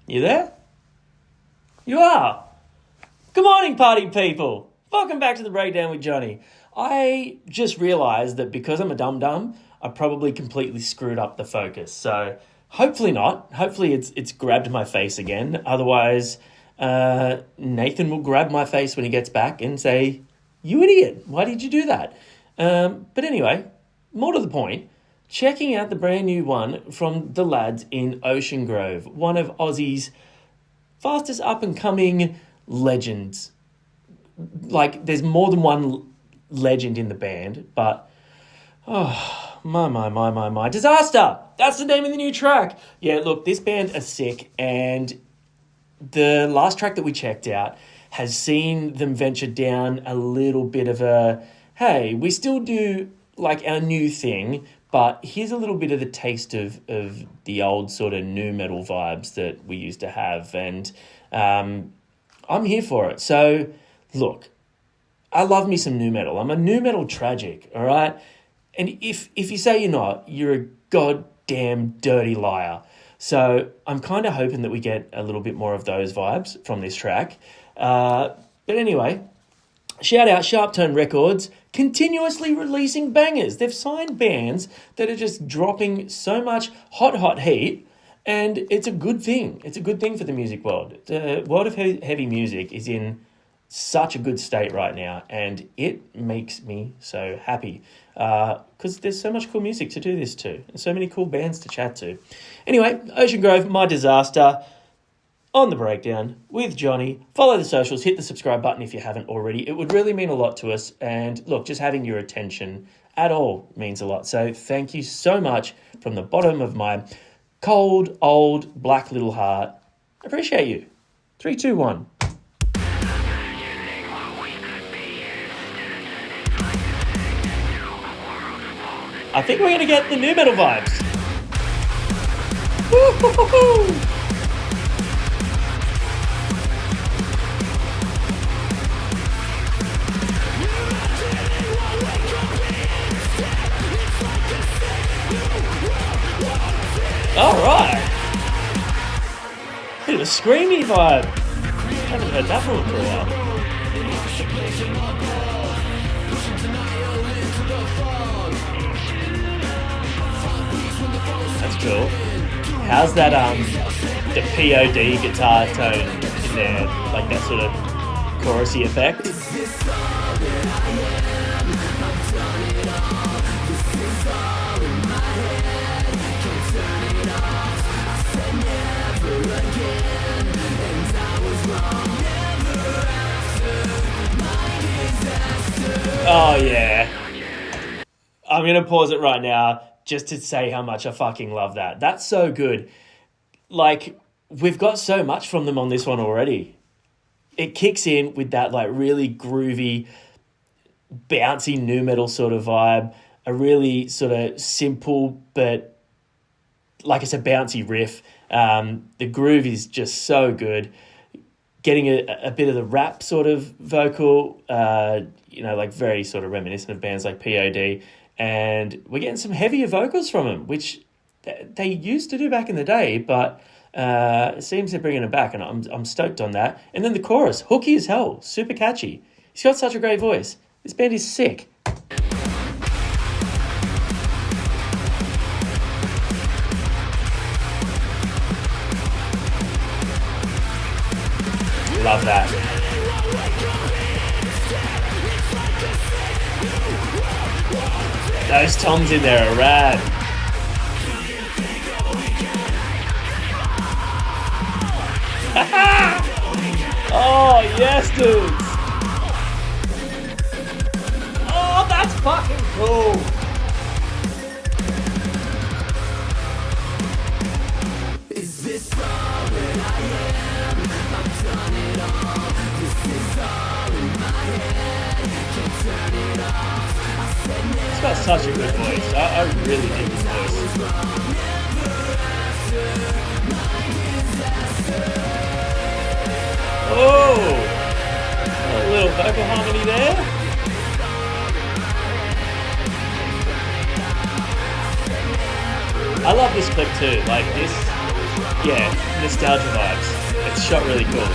You there? You are. Good morning, party people. Welcome back to the Breakdown with Johnny. I just realised that because I'm a dum-dum, I probably completely screwed up the focus. So hopefully not. Hopefully it's grabbed my face again. Otherwise, Nathan will grab my face when he gets back and say, "You idiot, why did you do that?" But anyway, more to the point, checking out the brand new one from the lads in Ocean Grove, one of Aussie's fastest up-and-coming legends. Like, there's more than one legend in the band, but my Disaster! That's the name of the new track. Yeah, look, this band are sick, and the last track that we checked out has seen them venture down a little bit of a, hey, we still do like our new thing, but here's a little bit of the taste of the old sort of nu metal vibes that we used to have, and I'm here for it. So, look, I love me some nu metal. I'm a nu metal tragic, all right? And if you say you're not, you're a goddamn dirty liar. So I'm kind of hoping that we get a little bit more of those vibes from this track. But anyway, shout out Sharp Tone Records, continuously releasing bangers. They've signed bands that are just dropping so much hot heat, and it's a good thing. It's a good thing for the music world. The world of heavy music is in such a good state right now, and it makes me so happy because there's so much cool music to do this to and so many cool bands to chat to. Anyway, Ocean Grove, My Disaster, on the Breakdown with Johnny. Follow the socials, hit the subscribe button if you haven't already. It would really mean a lot to us, and look, just having your attention at all means a lot. So thank you so much from the bottom of my cold, old, black little heart. Appreciate you. 3, 2, 1. I think we're going to get the nu metal vibes. Woo-hoo-hoo-hoo. All right. Bit of a screamy vibe. Haven't heard that one for a while. That's cool. How's that the POD guitar tone in there, like that sort of chorusy effect? Oh yeah. I'm going to pause it right now just to say how much I fucking love that. That's so good. Like, we've got so much from them on this one already. It kicks in with that like really groovy, bouncy nu metal sort of vibe, a really sort of simple but, like I said, bouncy riff. The groove is just so good. Getting a bit of the rap sort of vocal, like very sort of reminiscent of bands like POD. And we're getting some heavier vocals from them, which they used to do back in the day, but it seems they're bringing it back, and I'm stoked on that. And then the chorus, hooky as hell, super catchy. He's got such a great voice. This band is sick. Love that. Those toms in there are rad. Oh, yes, dudes. Oh, that's fucking cool. Is this all that I am? I've done it all. This is all in my head. Can't turn it off. He's got such a good voice. I really dig his voice. Oh! A little vocal harmony there. I love this clip too. Like this yeah, nostalgia vibes. It's shot really cool.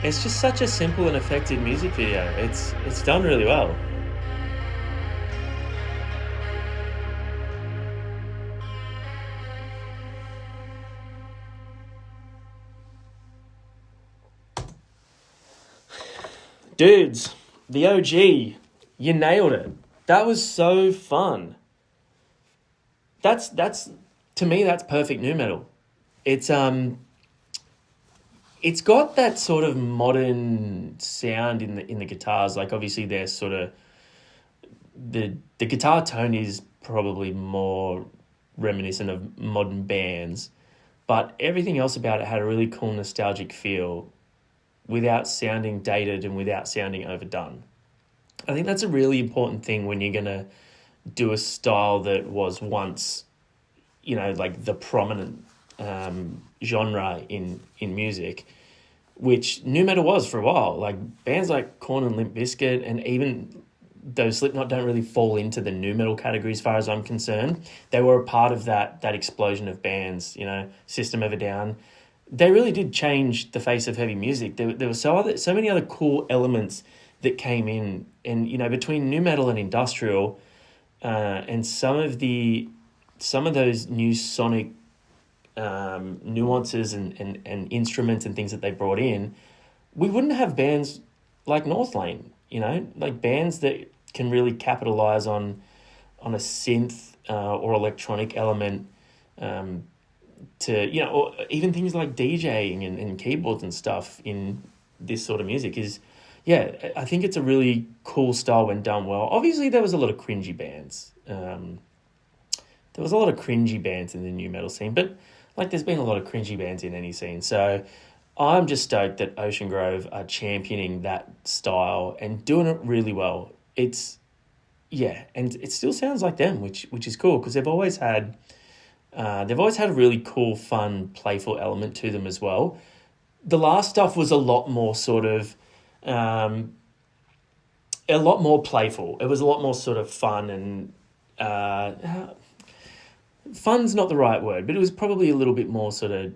It's just such a simple and effective music video. It's done really well. Dudes, the OG, you nailed it. That was so fun. That's to me that's perfect nu metal. It's it's got that sort of modern sound in the guitars. Like obviously there's sort of the guitar tone is probably more reminiscent of modern bands, but everything else about it had a really cool nostalgic feel without sounding dated and without sounding overdone. I think that's a really important thing when you're going to do a style that was once, like the prominent genre in music, which nu metal was for a while. Like bands like Korn and Limp Bizkit, and even though Slipknot don't really fall into the nu metal category as far as I'm concerned, they were a part of that explosion of bands. System of a Down. They really did change the face of heavy music. There were so many other cool elements that came in, and between nu metal and industrial, and some of those new sonic nuances and instruments and things that they brought in, we wouldn't have bands like Northlane, like bands that can really capitalize on a synth or electronic element, to or even things like DJing and keyboards and stuff in this sort of music is, I think it's a really cool style when done well. Obviously there was a lot of cringy bands. There was a lot of cringy bands in the nu metal scene, but like there's been a lot of cringy bands in any scene. So I'm just stoked that Ocean Grove are championing that style and doing it really well. And it still sounds like them, which is cool because they've always had a really cool, fun, playful element to them as well. The last stuff was a lot more sort of, a lot more playful. It was a lot more sort of fun and, fun's not the right word, but it was probably a little bit more sort of,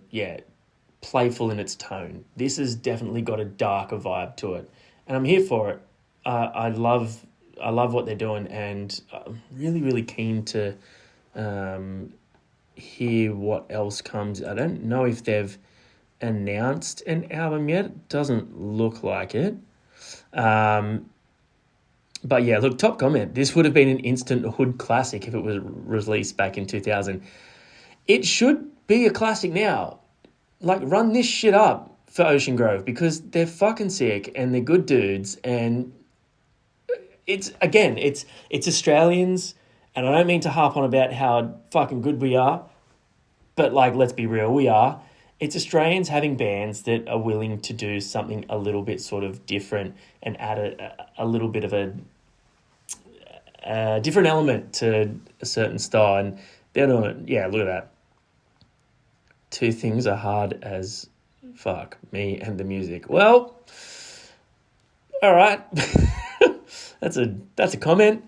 playful in its tone. This has definitely got a darker vibe to it, and I'm here for it. I love what they're doing, and I'm really, really keen to hear what else comes. I don't know if they've announced an album yet. It doesn't look like it. But yeah, look, top comment. This would have been an instant hood classic if it was released back in 2000. It should be a classic now. Like, run this shit up for Ocean Grove because they're fucking sick and they're good dudes. And it's Australians, and I don't mean to harp on about how fucking good we are, but like, let's be real, we are. It's Australians having bands that are willing to do something a little bit sort of different and add a little bit of a different element to a certain style. And they're doing it. Yeah, look at that. Two things are hard as fuck, me and the music. Well, all right. That's a comment.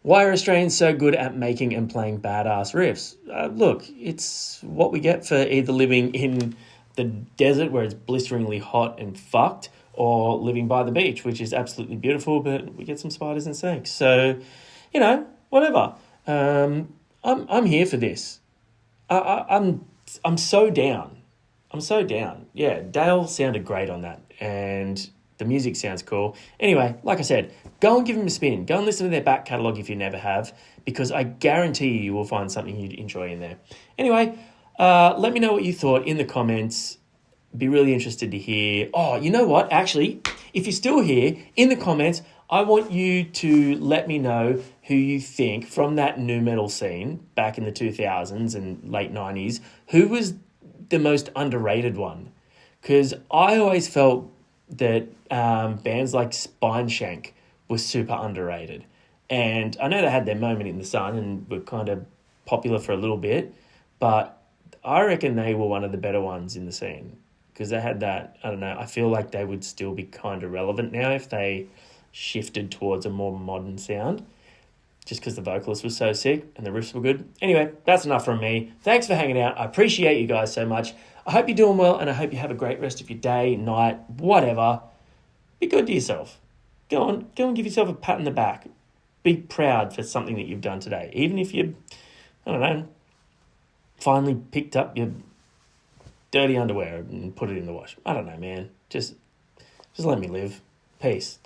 Why are Australians so good at making and playing badass riffs? Look, it's what we get for either living in the desert where it's blisteringly hot and fucked, or living by the beach, which is absolutely beautiful, but we get some spiders and snakes. So, whatever. I'm here for this. I'm so down. I'm so down. Yeah, Dale sounded great on that, and the music sounds cool. Anyway, like I said, go and give them a spin. Go and listen to their back catalogue if you never have, because I guarantee you will find something you'd enjoy in there. Anyway, let me know what you thought in the comments. Be really interested to hear. Oh, you know what? Actually, if you're still here, in the comments, I want you to let me know who you think from that nu metal scene back in the 2000s and late 90s, who was the most underrated one. Because I always felt that bands like Spineshank were super underrated. And I know they had their moment in the sun and were kind of popular for a little bit, but I reckon they were one of the better ones in the scene because they had that, I don't know, I feel like they would still be kind of relevant now if they shifted towards a more modern sound, just because the vocalist was so sick and the riffs were good. Anyway, that's enough from me. Thanks for hanging out. I appreciate you guys so much. I hope you're doing well, and I hope you have a great rest of your day, night, whatever. Be good to yourself. Go and give yourself a pat on the back. Be proud for something that you've done today. Even if you, I don't know, finally picked up your dirty underwear and put it in the wash. I don't know, man. Just let me live. Peace.